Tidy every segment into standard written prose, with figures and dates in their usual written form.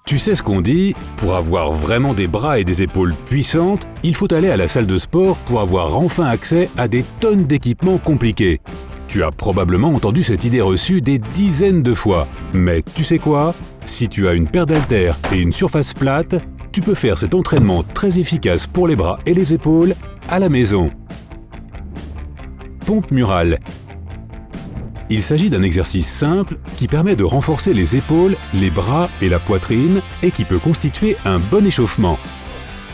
Tu sais ce qu'on dit, pour avoir vraiment des bras et des épaules puissantes, il faut aller à la salle de sport pour avoir enfin accès à des tonnes d'équipements compliqués. Tu as probablement entendu cette idée reçue des dizaines de fois. Mais tu sais quoi? Si tu as une paire d'haltères et une surface plate, tu peux faire cet entraînement très efficace pour les bras et les épaules à la maison. Pompe murale. Il s'agit d'un exercice simple qui permet de renforcer les épaules, les bras et la poitrine et qui peut constituer un bon échauffement.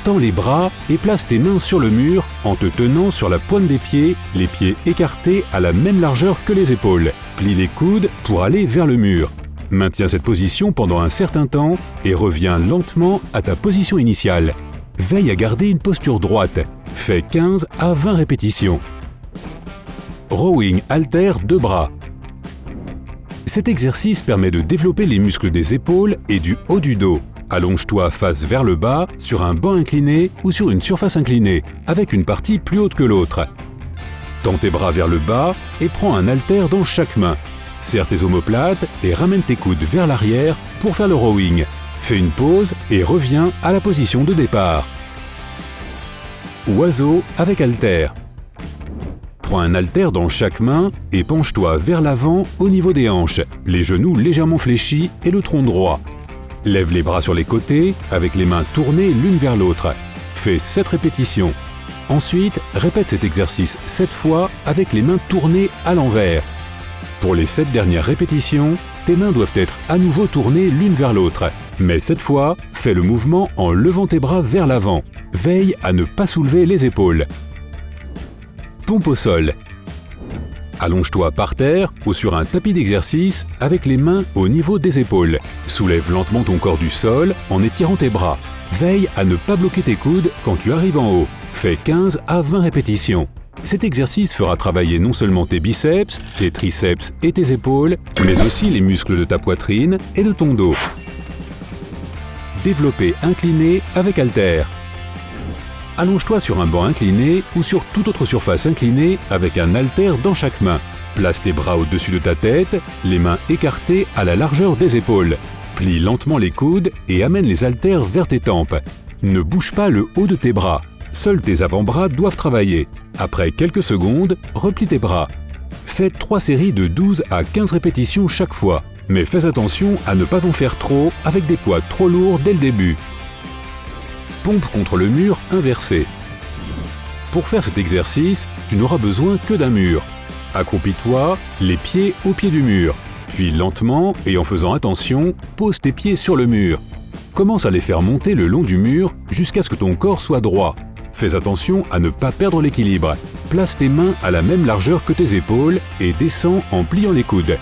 Tends les bras et place tes mains sur le mur en te tenant sur la pointe des pieds, les pieds écartés à la même largeur que les épaules. Plie les coudes pour aller vers le mur. Maintiens cette position pendant un certain temps et reviens lentement à ta position initiale. Veille à garder une posture droite. Fais 15 à 20 répétitions. Rowing haltère 2 bras. Cet exercice permet de développer les muscles des épaules et du haut du dos. Allonge-toi face vers le bas, sur un banc incliné ou sur une surface inclinée, avec une partie plus haute que l'autre. Tends tes bras vers le bas et prends un haltère dans chaque main. Serre tes omoplates et ramène tes coudes vers l'arrière pour faire le rowing. Fais une pause et reviens à la position de départ. Oiseau avec haltère. Prends un haltère dans chaque main et penche-toi vers l'avant au niveau des hanches, les genoux légèrement fléchis et le tronc droit. Lève les bras sur les côtés avec les mains tournées l'une vers l'autre. Fais 7 répétitions. Ensuite, répète cet exercice 7 fois avec les mains tournées à l'envers. Pour les 7 dernières répétitions, tes mains doivent être à nouveau tournées l'une vers l'autre. Mais cette fois, fais le mouvement en levant tes bras vers l'avant. Veille à ne pas soulever les épaules. Pompe au sol. Allonge-toi par terre ou sur un tapis d'exercice avec les mains au niveau des épaules. Soulève lentement ton corps du sol en étirant tes bras. Veille à ne pas bloquer tes coudes quand tu arrives en haut. Fais 15 à 20 répétitions. Cet exercice fera travailler non seulement tes biceps, tes triceps et tes épaules, mais aussi les muscles de ta poitrine et de ton dos. Développé incliné avec haltère. Allonge-toi sur un banc incliné ou sur toute autre surface inclinée avec un haltère dans chaque main. Place tes bras au-dessus de ta tête, les mains écartées à la largeur des épaules. Plie lentement les coudes et amène les haltères vers tes tempes. Ne bouge pas le haut de tes bras. Seuls tes avant-bras doivent travailler. Après quelques secondes, replie tes bras. Fais 3 séries de 12 à 15 répétitions chaque fois. Mais fais attention à ne pas en faire trop avec des poids trop lourds dès le début. Pompe contre le mur inversé. Pour faire cet exercice, tu n'auras besoin que d'un mur. Accroupis-toi, les pieds au pied du mur. Puis lentement et en faisant attention, pose tes pieds sur le mur. Commence à les faire monter le long du mur jusqu'à ce que ton corps soit droit. Fais attention à ne pas perdre l'équilibre. Place tes mains à la même largeur que tes épaules et descends en pliant les coudes.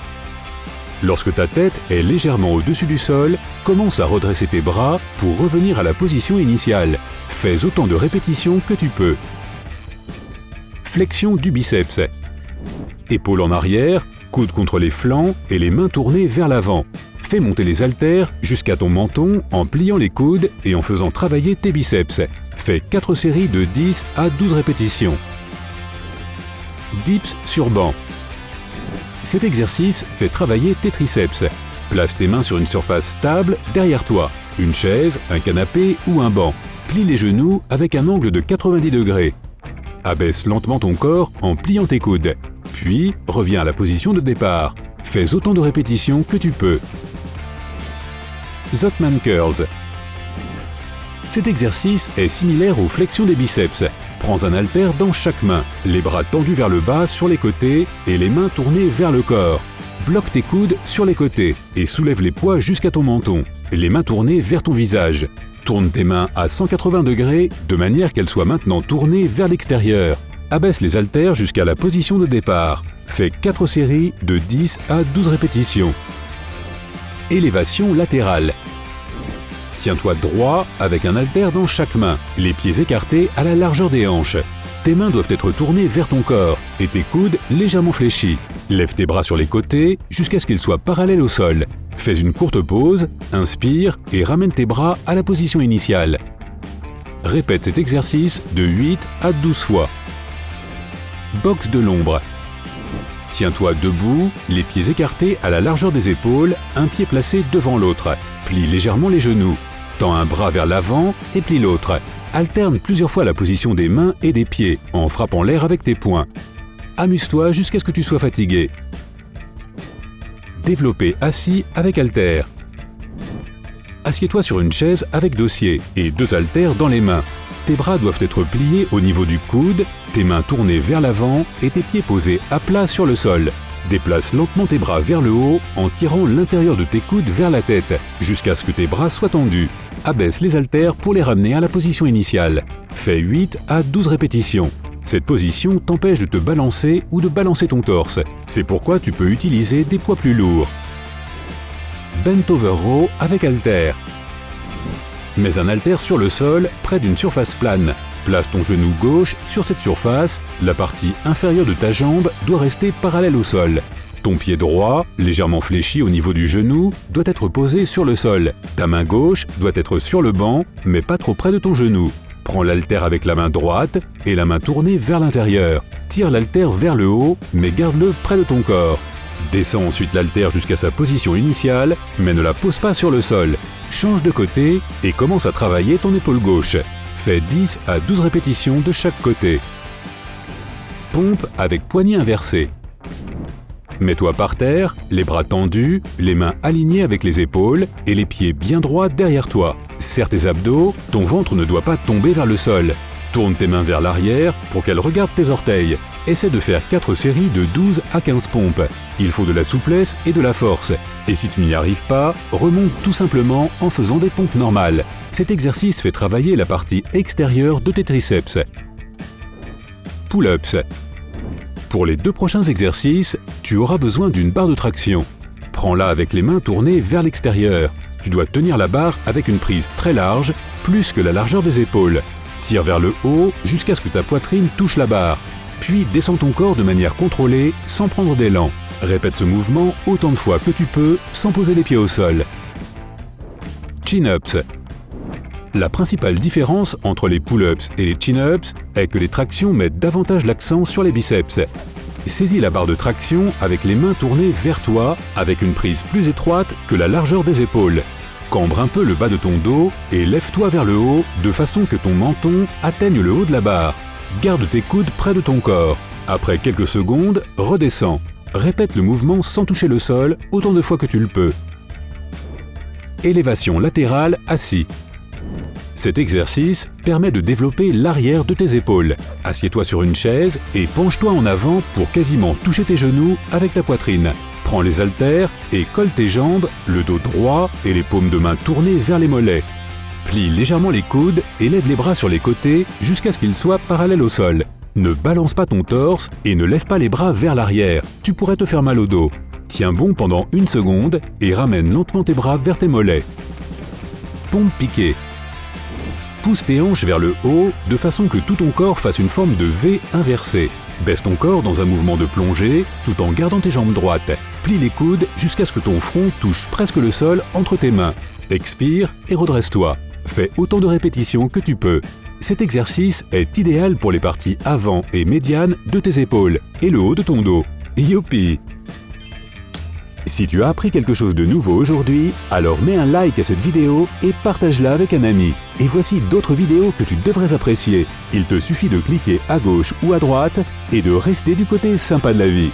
Lorsque ta tête est légèrement au-dessus du sol, commence à redresser tes bras pour revenir à la position initiale. Fais autant de répétitions que tu peux. Flexion du biceps. Épaules en arrière, coudes contre les flancs et les mains tournées vers l'avant. Fais monter les haltères jusqu'à ton menton en pliant les coudes et en faisant travailler tes biceps. Fais 4 séries de 10 à 12 répétitions. Dips sur banc. Cet exercice fait travailler tes triceps. Place tes mains sur une surface stable derrière toi, une chaise, un canapé ou un banc. Plie les genoux avec un angle de 90 degrés. Abaisse lentement ton corps en pliant tes coudes. Puis, reviens à la position de départ. Fais autant de répétitions que tu peux. Zottman Curls. Cet exercice est similaire aux flexions des biceps. Prends un haltère dans chaque main, les bras tendus vers le bas sur les côtés et les mains tournées vers le corps. Bloque tes coudes sur les côtés et soulève les poids jusqu'à ton menton, les mains tournées vers ton visage. Tourne tes mains à 180 degrés de manière qu'elles soient maintenant tournées vers l'extérieur. Abaisse les haltères jusqu'à la position de départ. Fais 4 séries de 10 à 12 répétitions. Élévation latérale. Tiens-toi droit avec un haltère dans chaque main, les pieds écartés à la largeur des hanches. Tes mains doivent être tournées vers ton corps et tes coudes légèrement fléchis. Lève tes bras sur les côtés jusqu'à ce qu'ils soient parallèles au sol. Fais une courte pause, inspire et ramène tes bras à la position initiale. Répète cet exercice de 8 à 12 fois. Boxe de l'ombre. Tiens-toi debout, les pieds écartés à la largeur des épaules, un pied placé devant l'autre. Plie légèrement les genoux. Tends un bras vers l'avant et plie l'autre. Alterne plusieurs fois la position des mains et des pieds en frappant l'air avec tes poings. Amuse-toi jusqu'à ce que tu sois fatigué. Développé assis avec haltères. Assieds-toi sur une chaise avec dossier et 2 haltères dans les mains. Tes bras doivent être pliés au niveau du coude, tes mains tournées vers l'avant et tes pieds posés à plat sur le sol. Déplace lentement tes bras vers le haut en tirant l'intérieur de tes coudes vers la tête, jusqu'à ce que tes bras soient tendus. Abaisse les haltères pour les ramener à la position initiale. Fais 8 à 12 répétitions. Cette position t'empêche de te balancer ou de balancer ton torse. C'est pourquoi tu peux utiliser des poids plus lourds. Bent over row avec haltères. Mets un haltère sur le sol, près d'une surface plane. Place ton genou gauche sur cette surface. La partie inférieure de ta jambe doit rester parallèle au sol. Ton pied droit, légèrement fléchi au niveau du genou, doit être posé sur le sol. Ta main gauche doit être sur le banc, mais pas trop près de ton genou. Prends l'haltère avec la main droite et la main tournée vers l'intérieur. Tire l'haltère vers le haut, mais garde-le près de ton corps. Descends ensuite l'haltère jusqu'à sa position initiale, mais ne la pose pas sur le sol. Change de côté et commence à travailler ton épaule gauche. Fais 10 à 12 répétitions de chaque côté. Pompe avec poignet inversé. Mets-toi par terre, les bras tendus, les mains alignées avec les épaules et les pieds bien droits derrière toi. Serre tes abdos, ton ventre ne doit pas tomber vers le sol. Tourne tes mains vers l'arrière pour qu'elles regardent tes orteils. Essaie de faire 4 séries de 12 à 15 pompes. Il faut de la souplesse et de la force. Et si tu n'y arrives pas, remonte tout simplement en faisant des pompes normales. Cet exercice fait travailler la partie extérieure de tes triceps. Pull-ups. Pour les 2 prochains exercices, tu auras besoin d'une barre de traction. Prends-la avec les mains tournées vers l'extérieur. Tu dois tenir la barre avec une prise très large, plus que la largeur des épaules. Tire vers le haut jusqu'à ce que ta poitrine touche la barre. Puis descends ton corps de manière contrôlée, sans prendre d'élan. Répète ce mouvement autant de fois que tu peux, sans poser les pieds au sol. Chin-ups. La principale différence entre les pull-ups et les chin-ups est que les tractions mettent davantage l'accent sur les biceps. Saisis la barre de traction avec les mains tournées vers toi, avec une prise plus étroite que la largeur des épaules. Cambre un peu le bas de ton dos et lève-toi vers le haut de façon que ton menton atteigne le haut de la barre. Garde tes coudes près de ton corps. Après quelques secondes, redescends. Répète le mouvement sans toucher le sol autant de fois que tu le peux. Élévation latérale assis. Cet exercice permet de développer l'arrière de tes épaules. Assieds-toi sur une chaise et penche-toi en avant pour quasiment toucher tes genoux avec ta poitrine. Prends les haltères et colle tes jambes, le dos droit et les paumes de main tournées vers les mollets. Plie légèrement les coudes et lève les bras sur les côtés jusqu'à ce qu'ils soient parallèles au sol. Ne balance pas ton torse et ne lève pas les bras vers l'arrière. Tu pourrais te faire mal au dos. Tiens bon pendant 1 seconde et ramène lentement tes bras vers tes mollets. Pompe piquée. Pousse tes hanches vers le haut de façon que tout ton corps fasse une forme de V inversée. Baisse ton corps dans un mouvement de plongée tout en gardant tes jambes droites. Plie les coudes jusqu'à ce que ton front touche presque le sol entre tes mains. Expire et redresse-toi. Fais autant de répétitions que tu peux. Cet exercice est idéal pour les parties avant et médianes de tes épaules et le haut de ton dos. Youpi! Si tu as appris quelque chose de nouveau aujourd'hui, alors mets un like à cette vidéo et partage-la avec un ami. Et voici d'autres vidéos que tu devrais apprécier. Il te suffit de cliquer à gauche ou à droite et de rester du côté sympa de la vie.